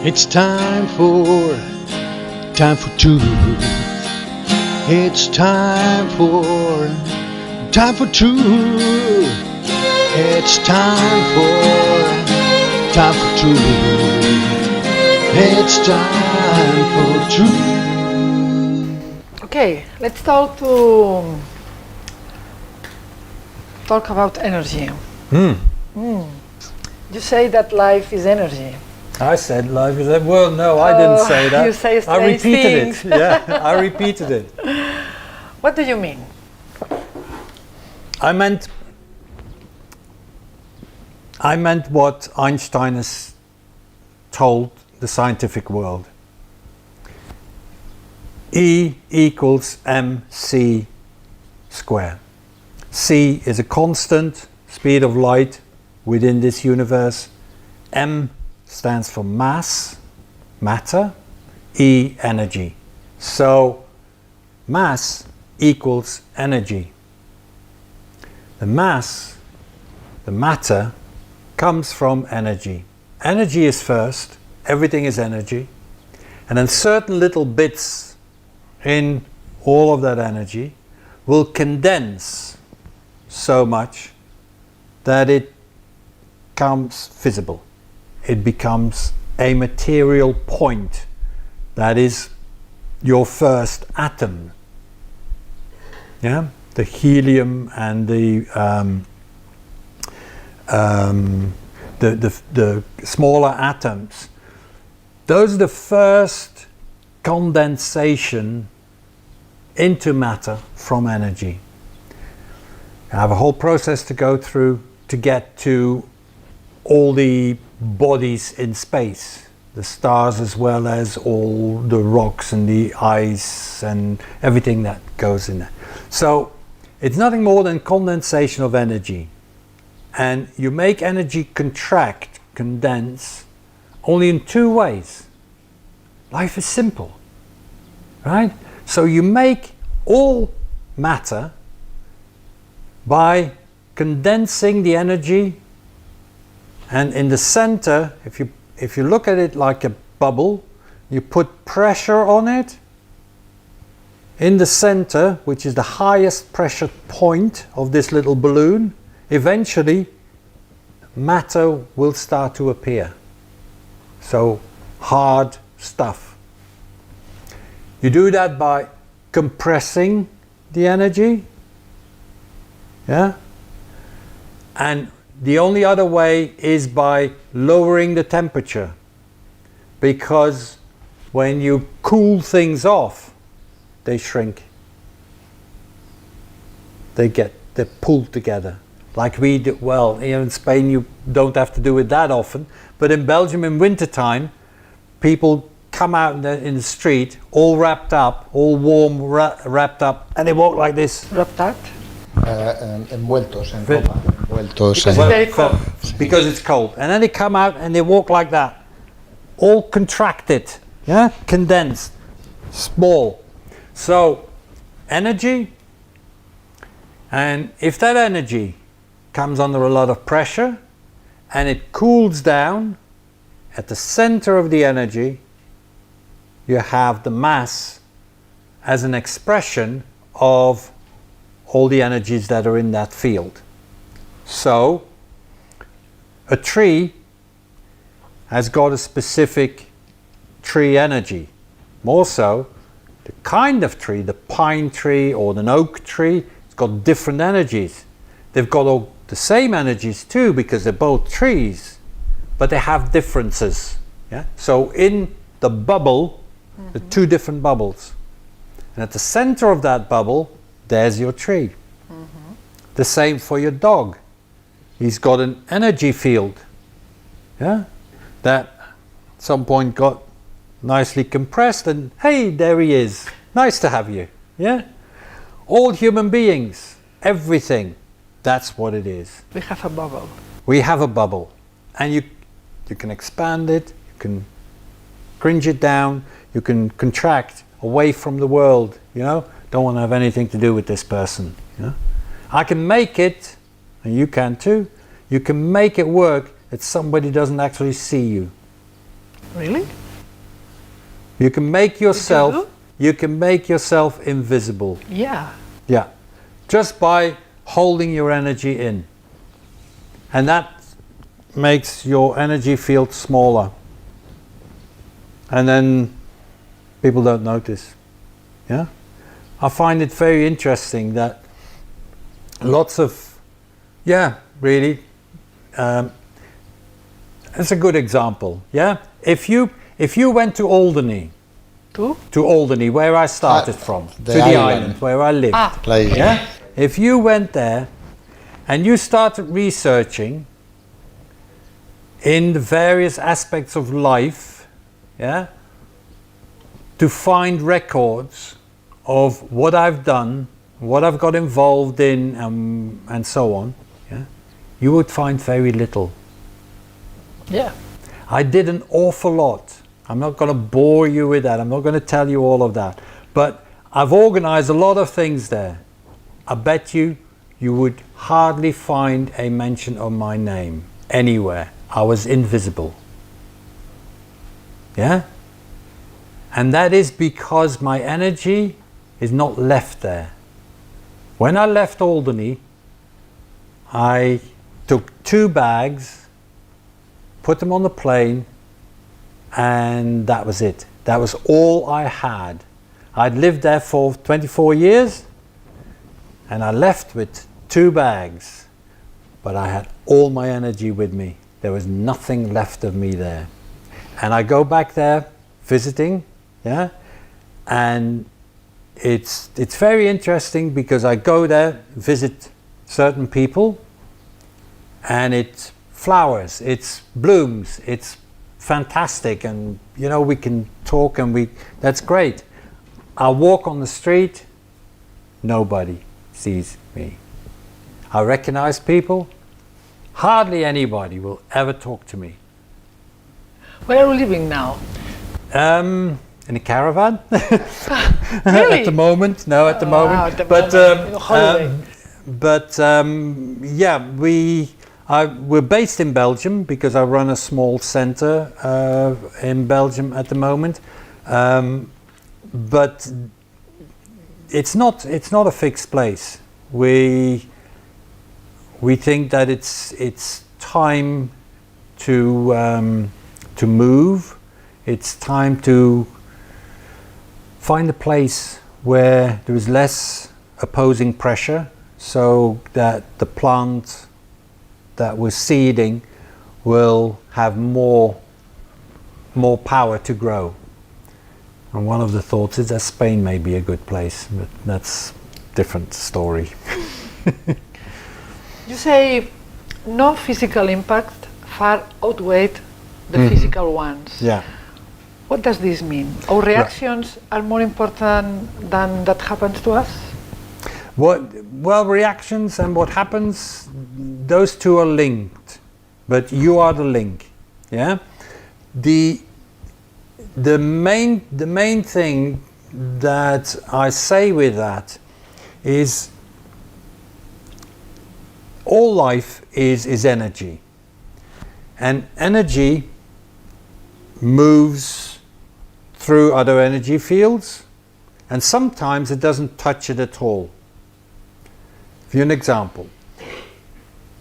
It's time for truth. It's time for truth. It's time for truth. It's time for truth. Okay, let's talk about energy. You say that life is energy. I said life is energy. Well, no, I didn't say that. You say I repeated things. it. Yeah, I repeated it. What do you mean? I meant what Einstein has told the scientific world. E equals mc squared. C is a constant speed of light within this universe. M stands for mass, matter. E, energy. So mass equals energy. The mass, the matter, comes from energy. Energy is first, everything is energy, and then certain little bits in all of that energy will condense so much that it becomes visible. It becomes a material point that is your first atom. Yeah, the helium and the smaller atoms. Those are the first condensation into matter from energy. I have a whole process to go through to get to all the bodies in space, the stars as well as all the rocks and the ice and everything that goes in there. So it's nothing more than condensation of energy, and you make energy contract, condense, only in two ways. Life is simple, right? So you make all matter by condensing the energy, and in the center, if you look at it like a bubble, you put pressure on it. In the center, which is the highest pressure point of this little balloon, eventually matter will start to appear. So hard stuff. You do that by compressing the energy. Yeah? And the only other way is by lowering the temperature, because when you cool things off, they shrink. They're pulled together. Like we do, well, here in Spain you don't have to do it that often, but in Belgium in wintertime, people come out in the street all wrapped up, all warm, wrapped up, and they walk like this. Wrapped up? Envueltos en ropa. Envueltos Because it's very cold. Because it's cold. And then they come out and they walk like that. All contracted, yeah? Condensed, small. So, energy, and if that energy comes under a lot of pressure and it cools down, at the center of the energy, you have the mass as an expression of all the energies that are in that field. So, a tree has got a specific tree energy. More so, the kind of tree, the pine tree or an oak tree, it's got different energies. They've got all the same energies too, because they're both trees, but they have differences. Yeah? So in the bubble, the two different bubbles. And at the center of that bubble, there's your tree. The same for your dog. He's got an energy field, yeah, that at some point got nicely compressed, and hey, there he is. Nice to have you. Yeah? All human beings, everything, that's what it is. We have a bubble. We have a bubble, and you can expand it, you can cringe it down, you can contract away from the world, you know, don't want to have anything to do with this person, you know. I can make it, and you can too, you can make it work that somebody doesn't actually see you. Really? You can make you yourself, do? you can make yourself invisible. Yeah. Yeah. Just by holding your energy in. And that makes your energy field smaller. And then people don't notice. Yeah? I find it very interesting that lots of, yeah, really, it's a good example. Yeah? If you went to Alderney, To? to Alderney, where I started from, the to the island. island where I lived. Ah. Place. Yeah? If you went there and you started researching in the various aspects of life, yeah, to find records of what I've done, what I've got involved in, and so on, yeah, you would find very little. Yeah. I did an awful lot. I'm not going to bore you with that. I'm not going to tell you all of that. But I've organized a lot of things there. I bet you would hardly find a mention of my name anywhere. I was invisible. Yeah? And that is because my energy is not left there. When I left Alderney, I took 2 bags, put them on the plane, and that was it. That was all I had. I'd lived there for 24 years, and I left with 2 bags, but I had all my energy with me. There was nothing left of me there. And I go back there visiting, yeah, and it's very interesting because I go there, visit certain people, and it flowers, it blooms, it's fantastic, and you know, we can talk, and that's great. I walk on the street, nobody sees me. I recognize people, hardly anybody will ever talk to me. Where are you living now? In a caravan. Really? At the moment, no, at the moment. At the But moment, holiday. yeah, we're based in Belgium because I run a small center in Belgium at the moment. But it's not a fixed place. We think that it's time to move. It's time to find a place where there is less opposing pressure, so that the plant that we're seeding will have more power to grow. And one of the thoughts is that Spain may be a good place, but that's a different story. You say no physical impact far outweighed the physical ones. Yeah. What does this mean? Our reactions are more important than that happens to us? Well, reactions and what happens, those two are linked, but you are the link. Yeah. The main thing that I say with that is all life is energy, and energy moves through other energy fields, and sometimes it doesn't touch it at all. For you an example,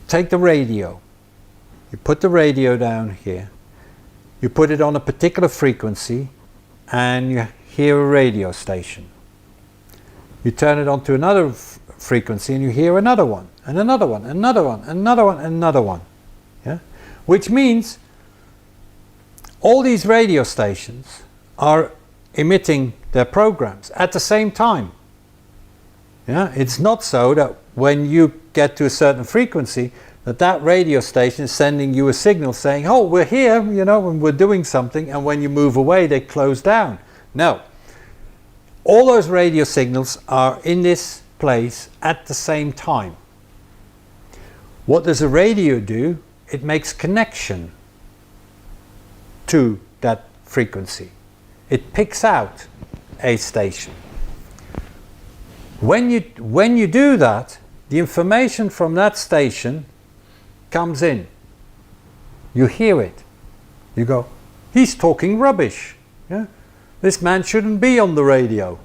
take the radio. You put the radio down here, you put it on a particular frequency, and you hear a radio station. You turn it on to another frequency and you hear another one, and another one, another one, another one, another one. Yeah? Which means all these radio stations are emitting their programs at the same time. Yeah? It's not so that when you get to a certain frequency that radio station is sending you a signal saying, oh, we're here, you know, and we're doing something, and when you move away they close down. No. All those radio signals are in this place at the same time. What does a radio do? It makes connection to that frequency. It picks out a station. When you do that, the information from that station comes in. You hear it. You go, He's talking rubbish. Yeah? This man shouldn't be on the radio.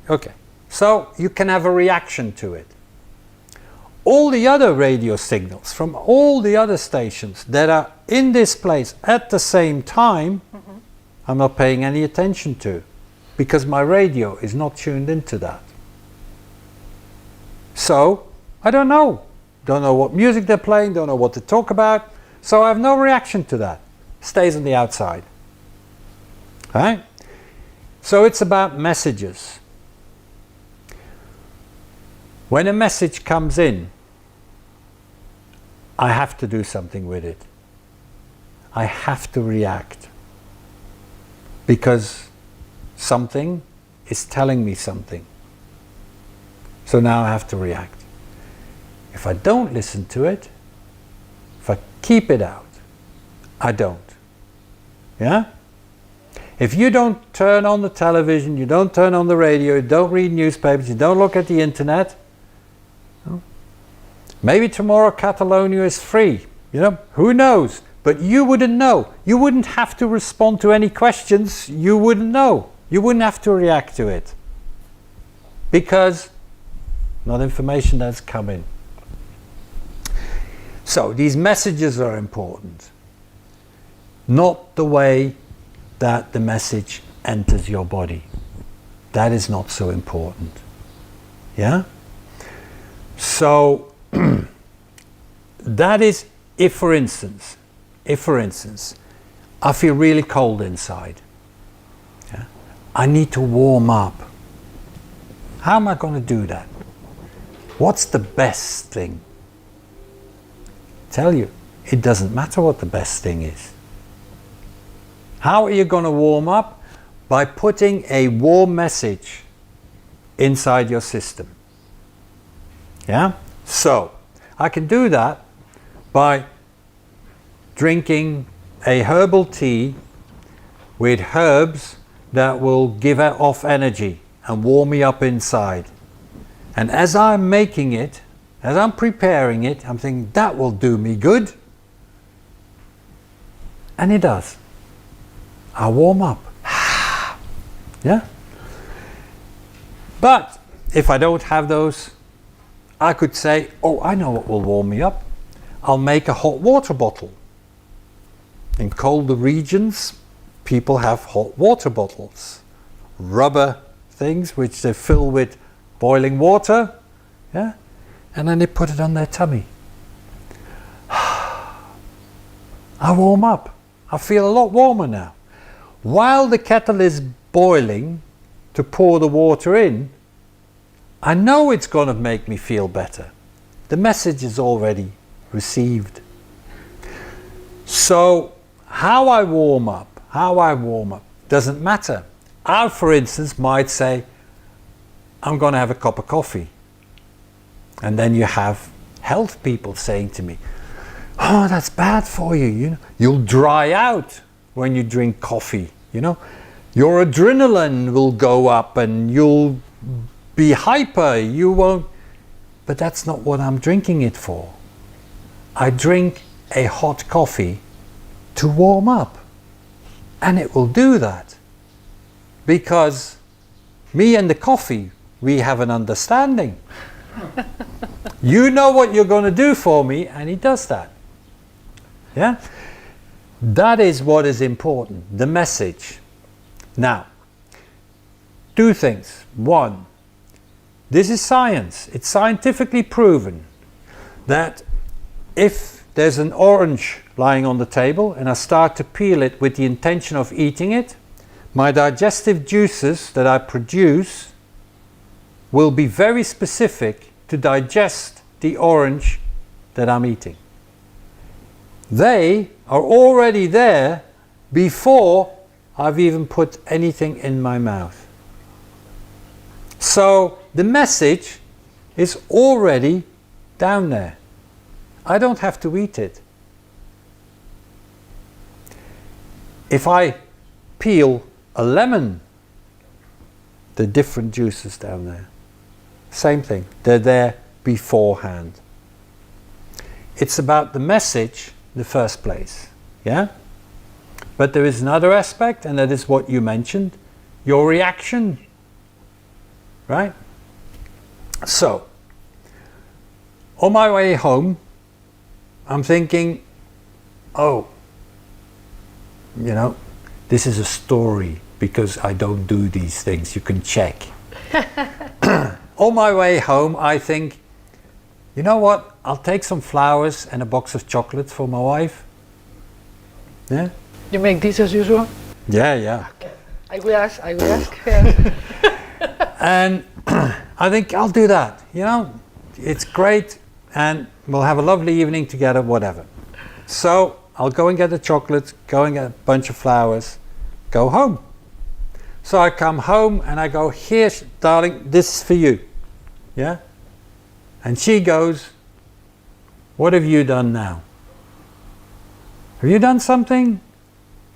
Okay. So you can have a reaction to it. All the other radio signals from all the other stations that are in this place at the same time, I'm not paying any attention to, because my radio is not tuned into that. So I don't know. Don't know what music they're playing, don't know what to talk about, so I have no reaction to that. Stays on the outside. Right? So it's about messages. When a message comes in, I have to do something with it. I have to react. Because something is telling me something. So now I have to react. If I don't listen to it, if I keep it out, I don't. Yeah? If you don't turn on the television, you don't turn on the radio, you don't read newspapers, you don't look at the internet, maybe tomorrow Catalonia is free, you know, who knows? But you wouldn't know. You wouldn't have to respond to any questions, you wouldn't know. You wouldn't have to react to it. Because not information that's come in. So these messages are important. Not the way that the message enters your body. That is not so important. Yeah? So that is if for instance, I feel really cold inside. Yeah? I need to warm up. How am I going to do that? What's the best thing? Tell you, it doesn't matter what the best thing is. How are you going to warm up? By putting a warm message inside your system. Yeah? So, I can do that by drinking a herbal tea with herbs that will give off energy and warm me up inside. And as I'm making it, as I'm preparing it, I'm thinking that will do me good. And it does. I warm up. Yeah? But if I don't have those, I could say, oh, I know what will warm me up. I'll make a hot water bottle. In colder regions, people have hot water bottles. Rubber things which they fill with boiling water. Yeah? And then they put it on their tummy. I warm up. I feel a lot warmer now. While the kettle is boiling to pour the water in, I know it's going to make me feel better. The message is already received. So how I warm up doesn't matter. I, for instance, might say, I'm going to have a cup of coffee. And then you have health people saying to me, oh, that's bad for you, you know. You'll dry out when you drink coffee, you know. Your adrenaline will go up and you'll be hyper, you won't. But that's not what I'm drinking it for. I drink a hot coffee to warm up. And it will do that. Because me and the coffee, we have an understanding. You know what you're going to do for me, and he does that. Yeah? That is what is important, the message. Now, two things. One, this is science. It's scientifically proven that if there's an orange lying on the table and I start to peel it with the intention of eating it, my digestive juices that I produce will be very specific to digest the orange that I'm eating. They are already there before I've even put anything in my mouth. So the message is already down there. I don't have to eat it. If I peel a lemon, the different juices down there. Same thing, they're there beforehand. It's about the message in the first place, yeah? But there is another aspect, and that is what you mentioned, your reaction, right? So, on my way home, I'm thinking, oh, you know, this is a story because I don't do these things, you can check. On my way home, I think, you know what, I'll take some flowers and a box of chocolates for my wife. Yeah? You make this as usual? Yeah. Okay. I will ask. Yeah. And I think I'll do that, you know, it's great and we'll have a lovely evening together, whatever. So I'll go and get the chocolates, go and get a bunch of flowers, go home. So I come home and I go, here, darling, this is for you. Yeah? And she goes, what have you done now? Have you done something?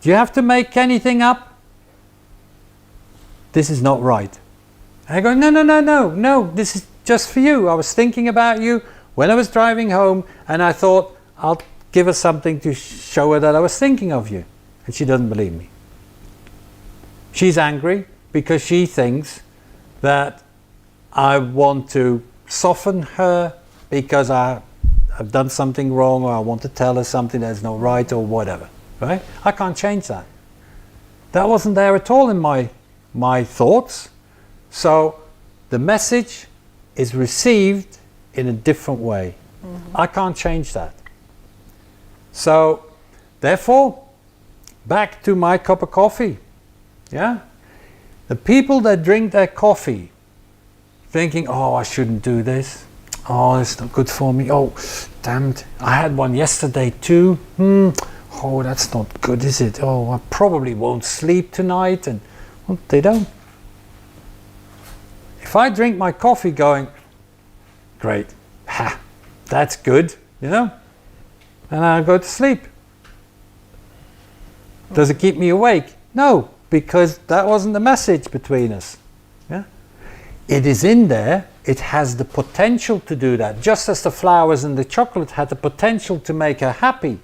Do you have to make anything up? This is not right. And I go, no, this is just for you. I was thinking about you when I was driving home and I thought I'll give her something to show her that I was thinking of you. And she doesn't believe me. She's angry because she thinks that I want to soften her because I've done something wrong, or I want to tell her something that's not right, or whatever, right? I can't change that. That wasn't there at all in my thoughts. So the message is received in a different way. I can't change that. So therefore, back to my cup of coffee. Yeah? The people that drink their coffee thinking, oh, I shouldn't do this. Oh, it's not good for me. Oh, damn it. I had one yesterday too. Oh, that's not good, is it? Oh, I probably won't sleep tonight. And well, they don't. If I drink my coffee going, great, that's good, you know, and I go to sleep. Does it keep me awake? No, because that wasn't the message between us. Yeah? It is in there, it has the potential to do that, just as the flowers and the chocolate had the potential to make her happy.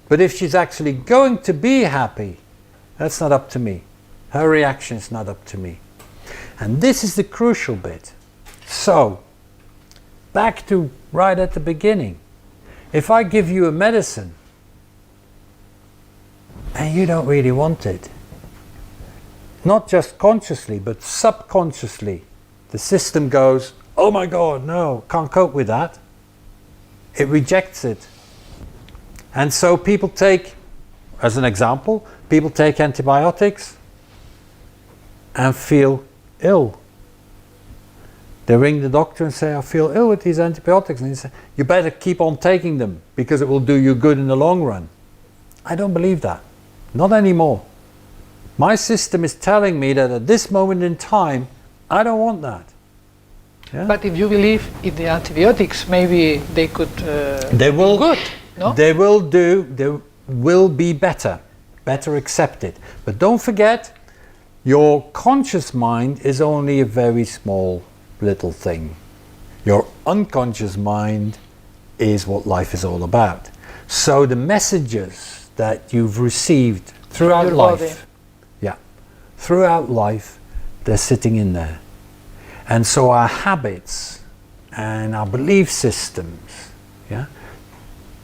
But if she's actually going to be happy, that's not up to me. Her reaction is not up to me. And this is the crucial bit. So, back to right at the beginning. If I give you a medicine and you don't really want it, not just consciously but subconsciously, the system goes, oh my God, no, can't cope with that. It rejects it. And so people take, as an example, people take antibiotics and feel ill. They ring the doctor and say, I feel ill with these antibiotics. And he says, you better keep on taking them because it will do you good in the long run. I don't believe that. Not anymore. My system is telling me that at this moment in time, I don't want that. Yeah? But if you believe in the antibiotics, maybe they could they will good, no? They will be better accepted. But don't forget, your conscious mind is only a very small little thing. Your unconscious mind is what life is all about. So the messages that you've received throughout Your life, body. throughout life, they're sitting in there. And so our habits and our belief systems,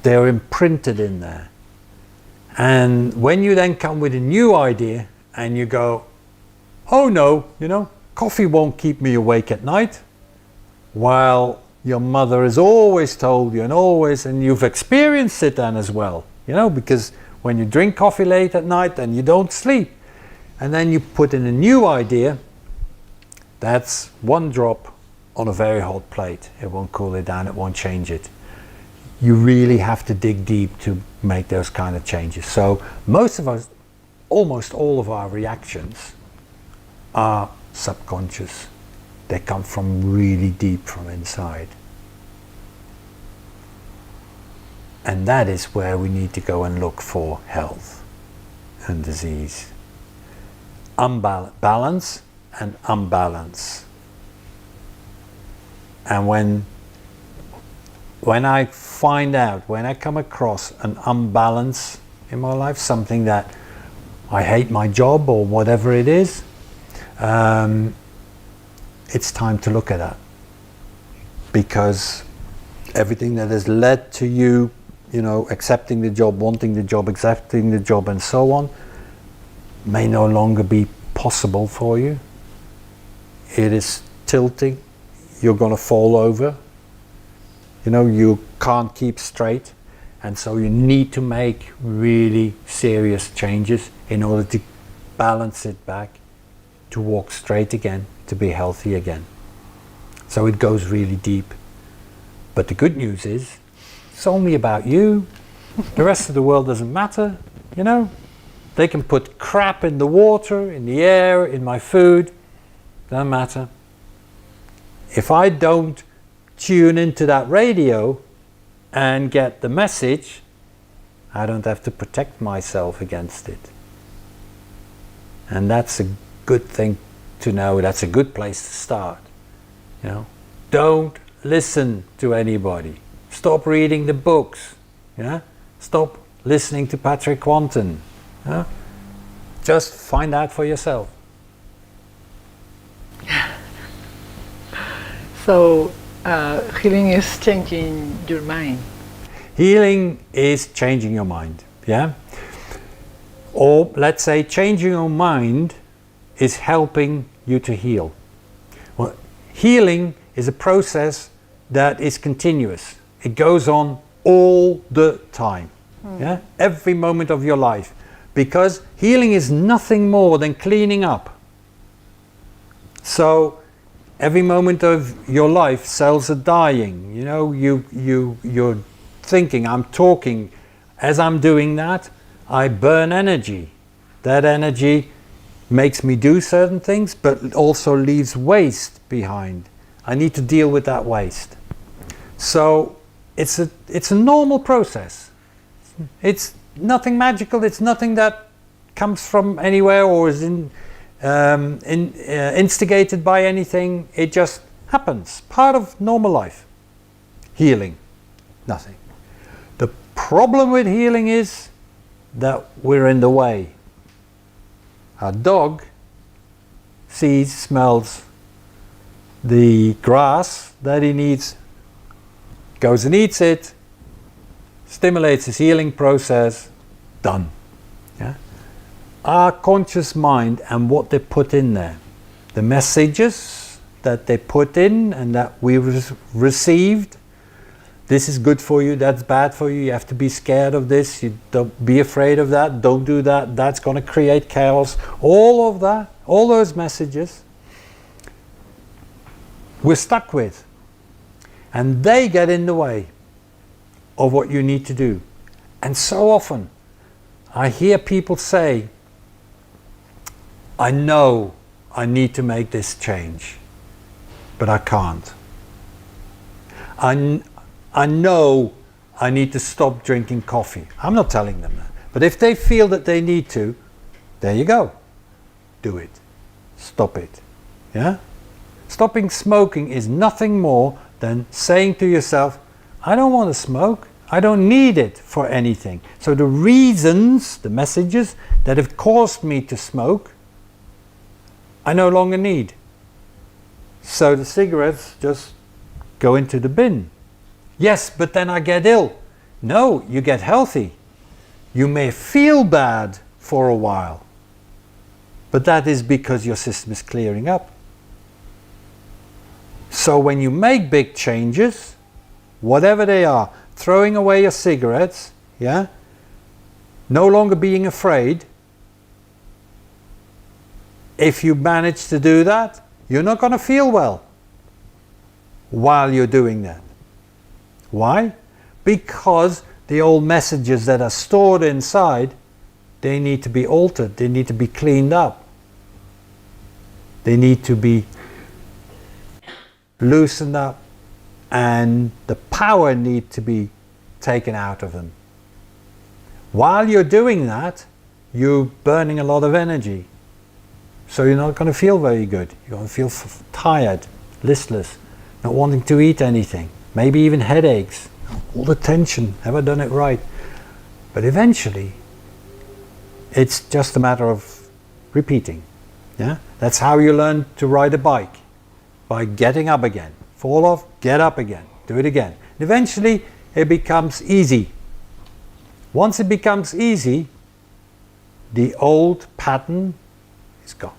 they're imprinted in there. And when you then come with a new idea and you go, oh no, coffee won't keep me awake at night, while your mother has always told you and you've experienced it then as well, because when you drink coffee late at night then you don't sleep. And then you put in a new idea, that's one drop on a very hot plate. It won't cool it down, it won't change it. You really have to dig deep to make those kind of changes. So most of us, almost all of our reactions are subconscious. They come from really deep from inside. And that is where we need to go and look for health and disease. Balance and unbalance. And when I find out, when I come across an unbalance in my life, something that I hate my job or whatever it is, it's time to look at that. Because everything that has led to you, you know, accepting the job, wanting the job, accepting the job and so on, may no longer be possible for you. It is tilting, you're going to fall over, you know, you can't keep straight, and so you need to make really serious changes in order to balance it back, to walk straight again, to be healthy again. So it goes really deep. But the good news is, it's only about you. The rest of the world doesn't matter, you know. They can put crap in the water, in the air, in my food, doesn't matter. If I don't tune into that radio and get the message, I don't have to protect myself against it. And that's a good thing to know. That's a good place to start. You know, don't listen to anybody. Stop reading the books. Yeah, stop listening to Patrick Quanten. Yeah? Just find out for yourself. So healing is changing your mind. Healing is changing your mind. Yeah. Or let's say changing your mind is helping you to heal. Well, healing is a process that is continuous. It goes on all the time, yeah? Every moment of your life. Because healing is nothing more than cleaning up. So every moment of your life, cells are dying. You know, you're thinking, I'm talking. As I'm doing that, I burn energy. That energy makes me do certain things, but it also leaves waste behind. I need to deal with that waste. So it's a normal process. It's nothing magical. It's nothing that comes from anywhere or is instigated by anything. It just happens. Part of normal life. Healing. Nothing. The problem with healing is that we're in the way. Our dog sees, smells the grass that he needs, goes and eats it, stimulates his healing process, done. Yeah? Our conscious mind and what they put in there, the messages that they put in and that we received, this is good for you, that's bad for you, you have to be scared of this, you don't be afraid of that, don't do that, that's going to create chaos, all of that, all those messages we're stuck with, and they get in the way of what you need to do. And so often I hear people say, I know I need to make this change, but I can't. I know I need to stop drinking coffee. I'm not telling them that. But if they feel that they need to, there you go. Do it. Stop it. Yeah? Stopping smoking is nothing more than saying to yourself, I don't want to smoke. I don't need it for anything. So the reasons, the messages that have caused me to smoke, I no longer need. So the cigarettes just go into the bin. Yes, but then I get ill. No, you get healthy. You may feel bad for a while, but that is because your system is clearing up. So when you make big changes, whatever they are, throwing away your cigarettes, yeah, no longer being afraid, if you manage to do that, you're not going to feel well while you're doing that. Why? Because the old messages that are stored inside, they need to be altered, they need to be cleaned up. They need to be loosened up, and the power need to be taken out of them. While you're doing that, you're burning a lot of energy. So you're not going to feel very good. You're going to feel tired, listless, not wanting to eat anything. Maybe even headaches, all the tension, have I done it right? But eventually It's just a matter of repeating. Yeah? That's how you learn to ride a bike, by getting up again. Fall off, get up again, do it again. And eventually it becomes easy. Once it becomes easy, the old pattern is gone.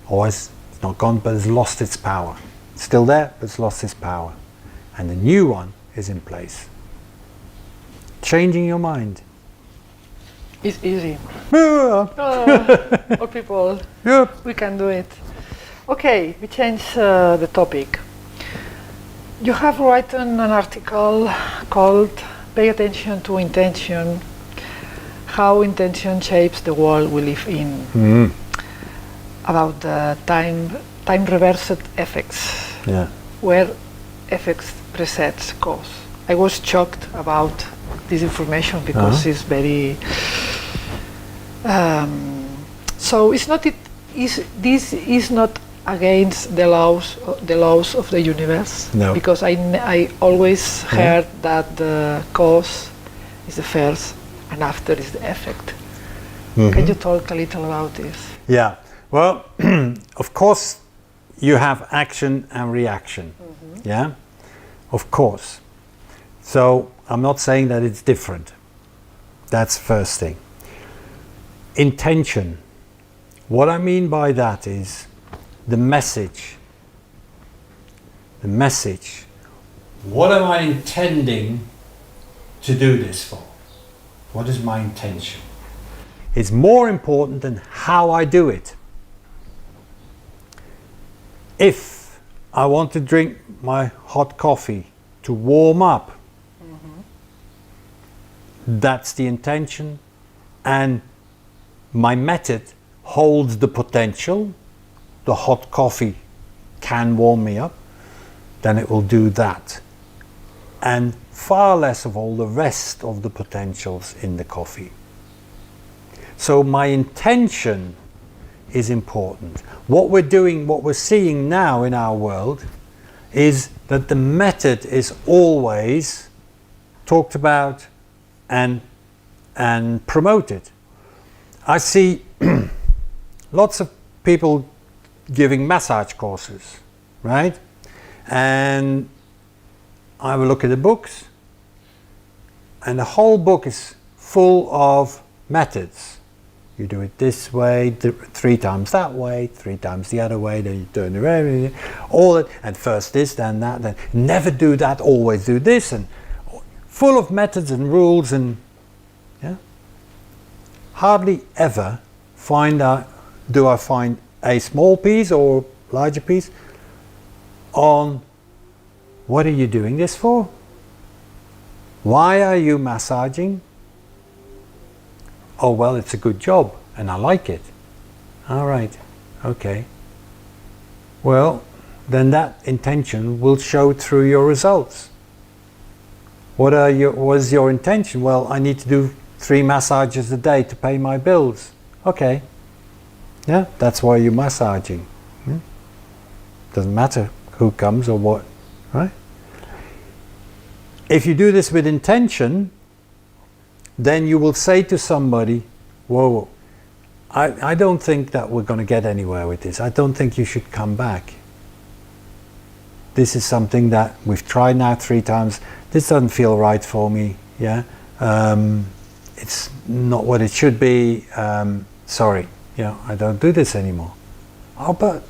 Or it's not gone, but it's lost its power. It's still there, but it's lost its power. And the new one is in place. Changing your mind. It's easy. Yeah. All people, Yep. we can do it. Okay, we change the topic. You have written an article called Pay Attention to Intention, How Intention Shapes the World We Live in, about the time reversed effects, Yeah. where effects precedes cause. I was shocked about this information because it's very so it's not this is not against the laws of the universe. No. Because I always heard that the cause is the first and after is the effect. Can you talk a little about this? Yeah. Well, of course you have action and reaction. Yeah. Of course. So I'm not saying that it's different. That's the first thing. Intention. What I mean by that is the message. The message. What am I intending to do this for? What is my intention? It's more important than how I do it. If I want to drink my hot coffee to warm up, that's the intention, and my method holds the potential. The hot coffee can warm me up, then it will do that, and far less of all the rest of the potentials in the coffee. So my intention is important. What we're doing, what we're seeing now in our world, is that the method is always talked about and promoted. I see lots of people giving massage courses, right? And I will look at the books, and the whole book is full of methods. You do it this way, 3 times that way, 3 times the other way, then you turn around, all that, and first this, then that, then never do that, always do this, and full of methods and rules, and yeah. Hardly ever do I find a small piece or larger piece on what are you doing this for? Why are you massaging? Oh, well, it's a good job and I like it. All right, okay. Well, then that intention will show through your results. What is your intention? Well, I need to do 3 massages a day to pay my bills. Okay. Yeah, that's why you're massaging. Doesn't matter who comes or what, right? If you do this with intention, then you will say to somebody, whoa, I don't think that we're going to get anywhere with this. I don't think you should come back. This is something that we've tried now 3 times. This doesn't feel right for me. Yeah, it's not what it should be. Sorry, I don't do this anymore. Oh, but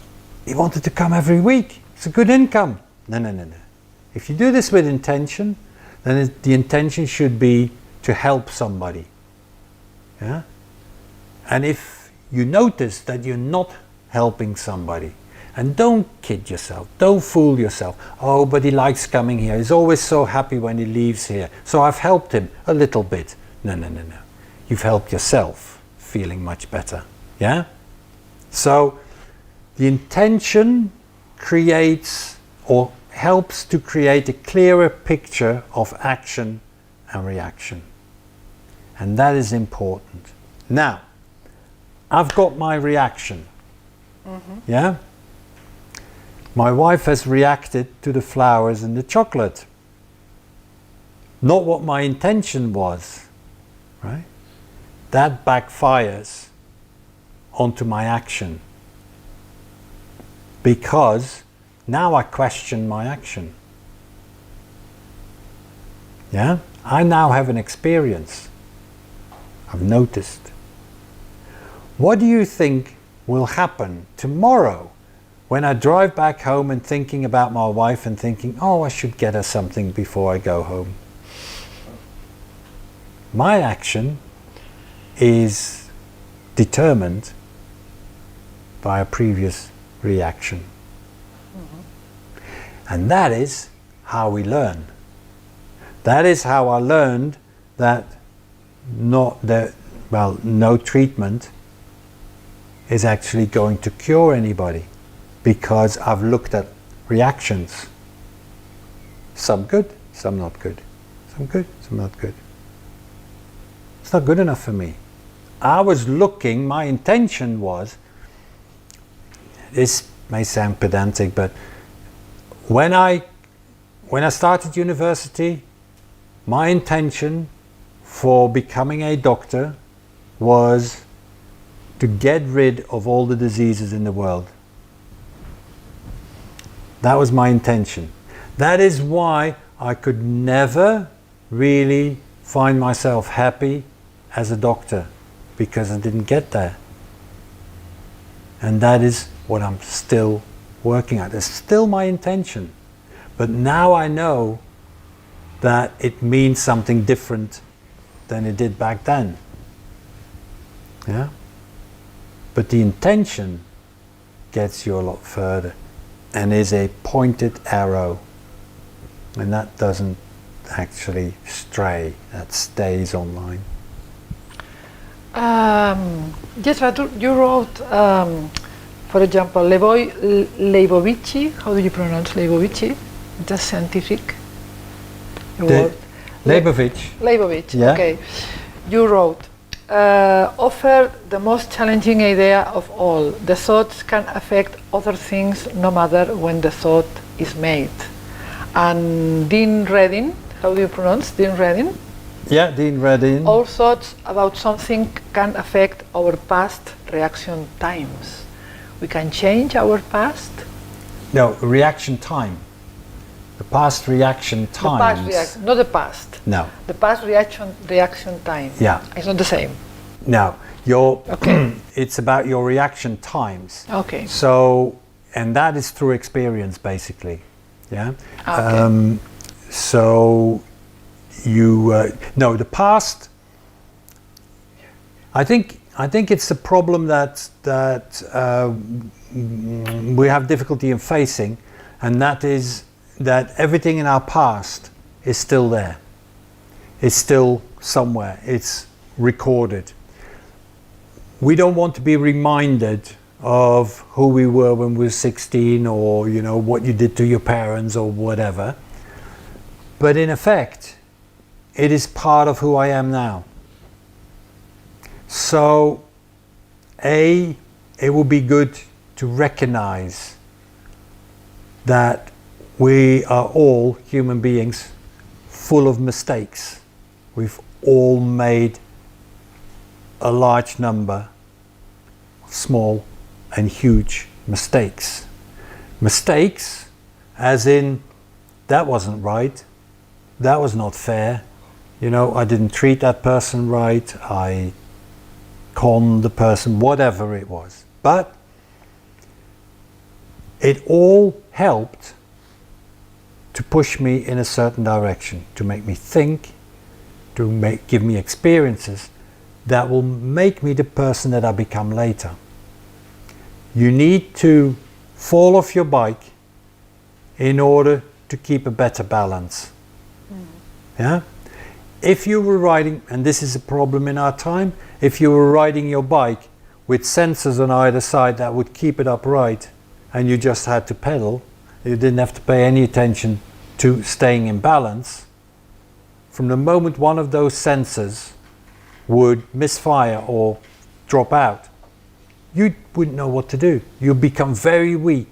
you wanted to come every week. It's a good income. No. If you do this with intention, then the intention should be to help somebody. Yeah? And if you notice that you're not helping somebody, and don't kid yourself, don't fool yourself. Oh, but he likes coming here. He's always so happy when he leaves here. So I've helped him a little bit. No. You've helped yourself feeling much better. Yeah? So the intention creates or helps to create a clearer picture of action and reaction. And that is important. Now, I've got my reaction. Yeah? My wife has reacted to the flowers and the chocolate. Not what my intention was, right? that backfires onto my action, because now I question my action. Yeah? I now have an experience. I've noticed. What do you think will happen tomorrow when I drive back home and thinking about my wife and thinking, oh, I should get her something before I go home? My action is determined by a previous reaction. And that is how we learn. That is how I learned that no treatment is actually going to cure anybody, because I've looked at reactions. Some good, some not good. Some good, some not good. It's not good enough for me. I was looking, my intention was, this may sound pedantic, but when I started university, my intention for becoming a doctor was to get rid of all the diseases in the world. That was my intention. That is why I could never really find myself happy as a doctor, because I didn't get there. And that is what I'm still working at. It's still my intention. But now I know that it means something different than it did back then. Yeah? But the intention gets you a lot further and is a pointed arrow. And that doesn't actually stray, that stays online. Yes, but you wrote, for example, Leibovici. How do you pronounce Leibovici? Just scientific. Leibovitz, yeah. Okay. You wrote, offer the most challenging idea of all. The thoughts can affect other things no matter when the thought is made. And Dean Redding, how do you pronounce Dean Redding? Yeah, Dean Redding. All thoughts about something can affect our past reaction times. We can change our past? No, reaction time. The past reaction times. Not the past. No. The past reaction time. Yeah. It's not the same. No. Okay. It's about your reaction times. Okay. So, and that is through experience, basically. Yeah. Okay. So you no, the past. I think it's a problem that we have difficulty in facing, and that is that everything in our past is still there. It's still somewhere. It's recorded. We don't want to be reminded of who we were when we were 16, or what you did to your parents or whatever. But in effect, it is part of who I am now. So, it would be good to recognize that we are all human beings full of mistakes. We've all made a large number of small and huge mistakes. Mistakes as in, that wasn't right, that was not fair, I didn't treat that person right, I conned the person, whatever it was. But it all helped to push me in a certain direction, to make me think, to give me experiences that will make me the person that I become later. You need to fall off your bike in order to keep a better balance. Yeah? If you were riding, and this is a problem in our time, if you were riding your bike with sensors on either side that would keep it upright, and you just had to pedal, you didn't have to pay any attention to staying in balance, from the moment one of those sensors would misfire or drop out, you wouldn't know what to do. You become very weak.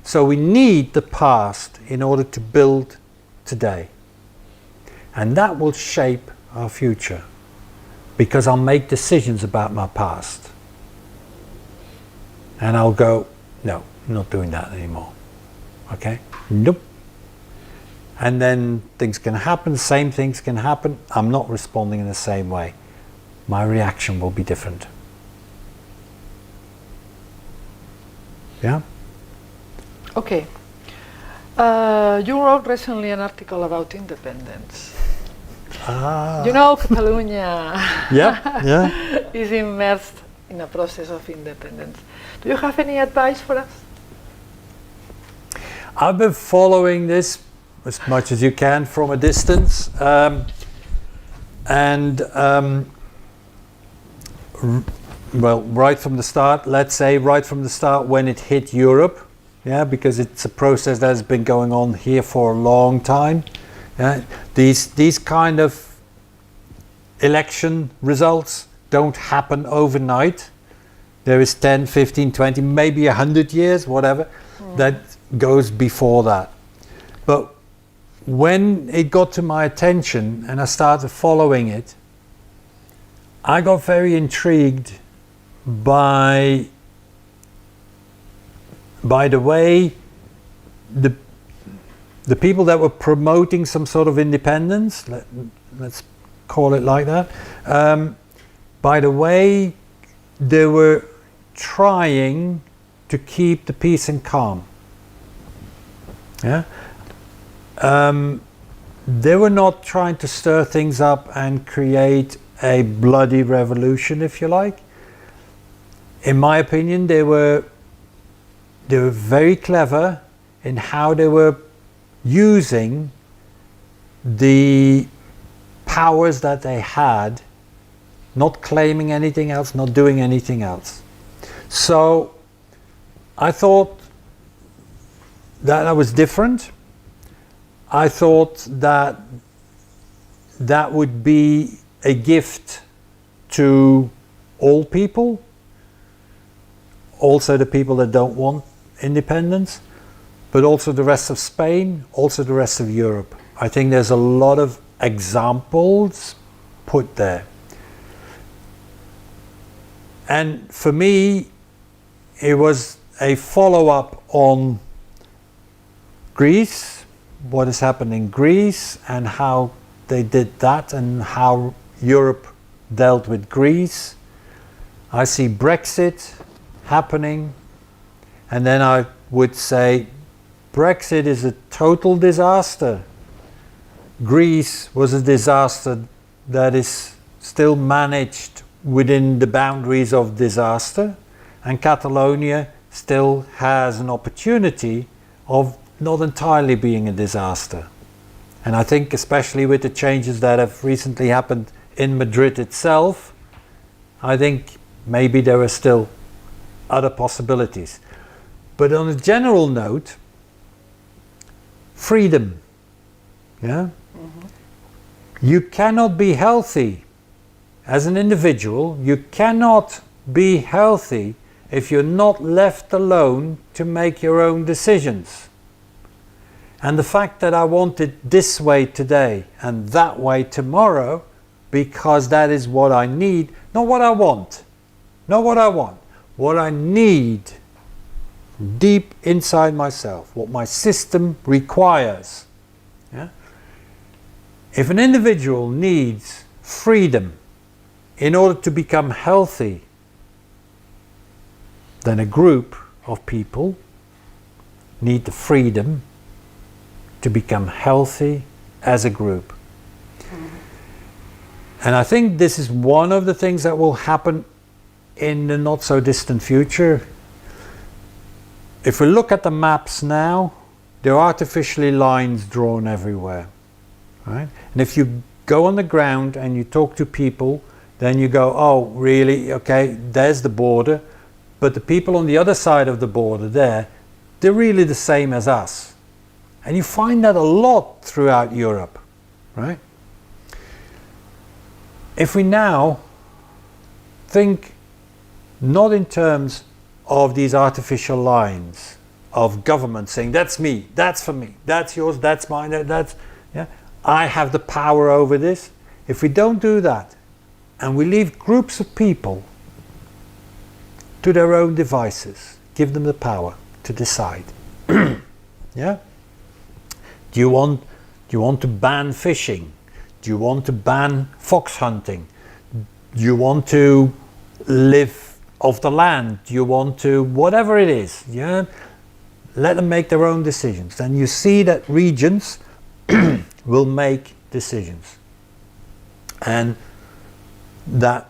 So we need the past in order to build today. And that will shape our future. because I'll make decisions about my past. And I'll go, no, I'm not doing that anymore. Okay? Nope. And then things can happen, same things can happen. I'm not responding in the same way. My reaction will be different. Yeah? Okay. You wrote recently an article about independence. You know, Catalonia Yeah. is immersed in a process of independence. Do you have any advice for us? I've been following this as much as you can from a distance. Well, right from the start, let's say right from the start when it hit Europe, yeah, because it's a process that has been going on here for a long time. Yeah? These kind of election results don't happen overnight. There is 10, 15, 20, maybe 100 years, whatever, that goes before that. But when it got to my attention and I started following it, I got very intrigued by the way the people that were promoting some sort of independence, let's call it like that, by the way they were trying to keep the peace and calm. Yeah? They were not trying to stir things up and create a bloody revolution, if you like. In my opinion, they were very clever in how they were using the powers that they had, not claiming anything else, not doing anything else. So I thought that was different. I thought that that would be a gift to all people, also the people that don't want independence, but also the rest of Spain, also the rest of Europe. I think there's a lot of examples put there. And for me, it was a follow-up on Greece, what has happened in Greece and how they did that and how Europe dealt with Greece. I see Brexit happening, and then I would say Brexit is a total disaster. Greece was a disaster that is still managed within the boundaries of disaster, and Catalonia still has an opportunity of not entirely being a disaster. And I think especially with the changes that have recently happened in Madrid itself, I think maybe there are still other possibilities. But on a general note, freedom. Yeah? You cannot be healthy as an individual. You cannot be healthy if you're not left alone to make your own decisions. And the fact that I want it this way today and that way tomorrow, because that is what I need, not what I want, not what I want, what I need deep inside myself, what my system requires. Yeah? If an individual needs freedom in order to become healthy, then a group of people need the freedom to become healthy as a group. And I think this is one of the things that will happen in the not so distant future. If we look at the maps now, there are artificially lines drawn everywhere. Right? And if you go on the ground and you talk to people, then you go, oh really, okay, there's the border, but the people on the other side of the border there, they're really the same as us. And you find that a lot throughout Europe, right? If we now think not in terms of these artificial lines of government saying, that's me, that's for me, that's yours, that's mine, that's, yeah, I have the power over this. If we don't do that, and we leave groups of people to their own devices, give them the power to decide. Yeah? Do you want to ban fishing? Do you want to ban fox hunting? Do you want to live off the land? Do you want to, whatever it is, yeah? Let them make their own decisions. Then you see that regions will make decisions. And that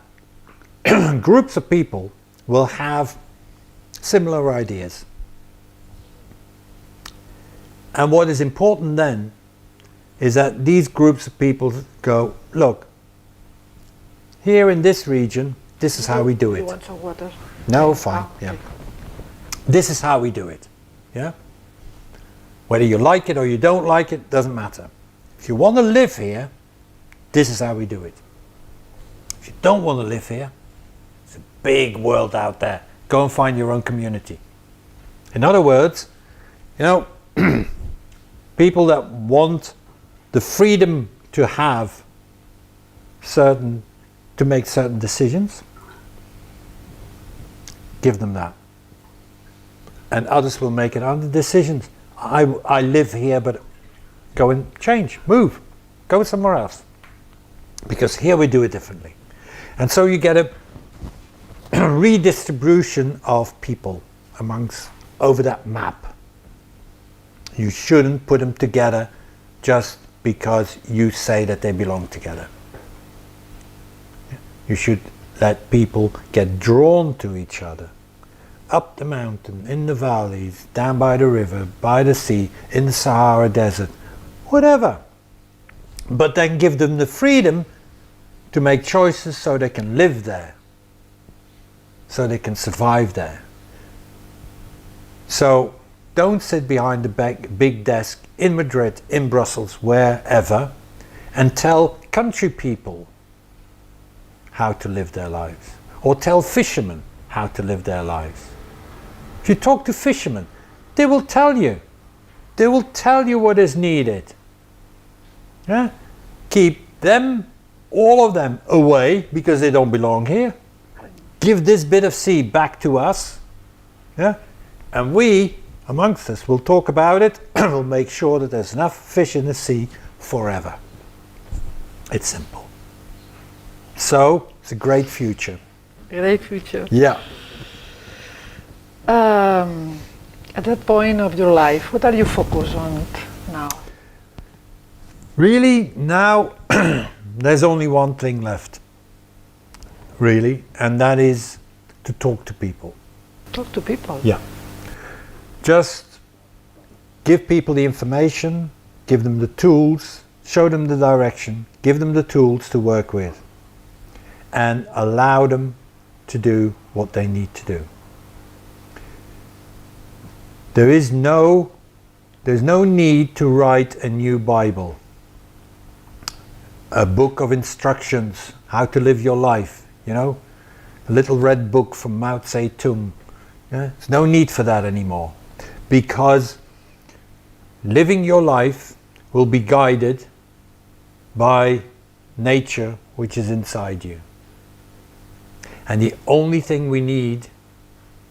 groups of people will have similar ideas. And what is important then is that these groups of people go, look, here in this region, this is how we do it. You want some water? No, fine, Ah, okay. yeah. This is how we do it, yeah? Whether you like it or you don't like it, doesn't matter. If you want to live here, this is how we do it. If you don't want to live here, it's a big world out there. Go and find your own community. In other words, you know, people that want the freedom to have to make certain decisions, give them that. And others will make it other decisions. I live here, but go and change, move, go somewhere else. Because here we do it differently. And so you get a redistribution of people over that map. You shouldn't put them together just because you say that they belong together. You should let people get drawn to each other. Up the mountain, in the valleys, down by the river, by the sea, in the Sahara Desert, whatever. But then give them the freedom to make choices so they can live there, so they can survive there. So don't sit behind the big desk in Madrid, in Brussels, wherever, and tell country people how to live their lives, or tell fishermen how to live their lives. If you talk to fishermen, they will tell you. They will tell you what is needed. Yeah? Keep them, all of them, away because they don't belong here. Give this bit of sea back to us. Yeah? And we, amongst us, will talk about it and we'll make sure that there's enough fish in the sea forever. It's simple. So, it's a great future. Great future. Yeah. At that point of your life, what are you focused on now? Really, now there's only one thing left, really, and that is to talk to people. Talk to people. Yeah. Just give people the information, give them the tools, show them the direction, give them the tools to work with, and allow them to do what they need to do. There's no need to write a new Bible, a book of instructions, how to live your life, you know, a little red book from Mao Zedong. Yeah? There's no need for that anymore, because living your life will be guided by nature which is inside you. And the only thing we need,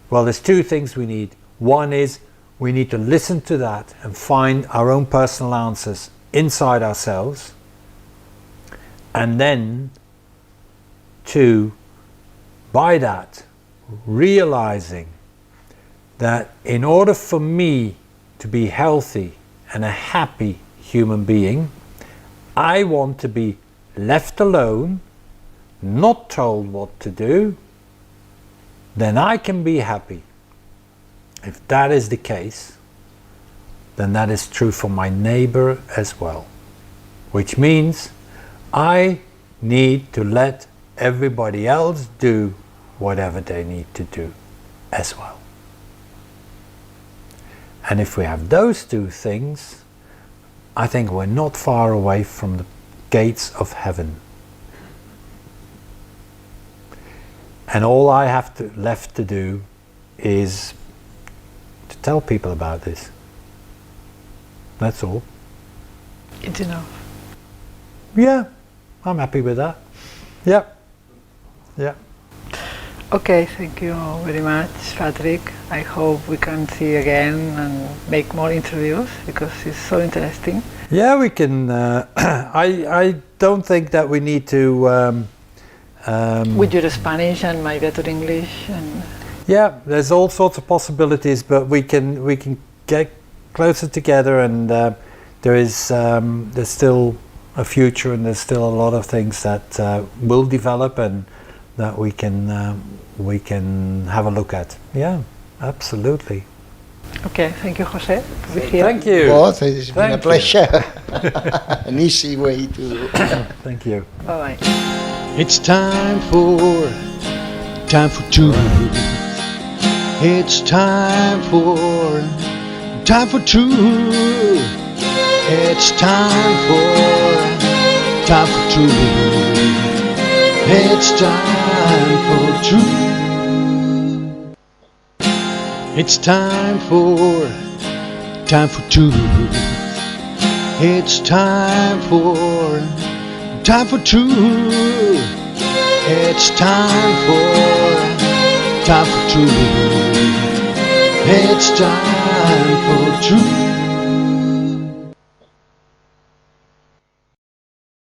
well, there's two things we need. One is we need to listen to that and find our own personal answers inside ourselves. And then, two, by that, realizing that in order for me to be healthy and a happy human being, I want to be left alone, not told what to do, then I can be happy. If that is the case, then that is true for my neighbor as well. Which means I need to let everybody else do whatever they need to do as well. And if we have those two things, I think we're not far away from the gates of heaven. And all I have left to do is to tell people about this. That's all. It's enough. Yeah, I'm happy with that. Yeah. Yeah. Okay, thank you very much, Patrick. I hope we can see you again and make more interviews because it's so interesting. Yeah, we can. I don't think that we need to. With your Spanish and my better English, and Yeah, there's all sorts of possibilities, but we can get closer together, and there's still a future, and there's still a lot of things that will develop and that we can have a look at. Yeah, absolutely. okay, thank you, Jose, to be here. Thank you. Both, it's been a Thank you. pleasure. An easy way to. Thank you. Bye bye. It's time for two. It's time for two. It's time for two. It's time for two. It's time for two. It's time for two. It's time for two. It's time for two.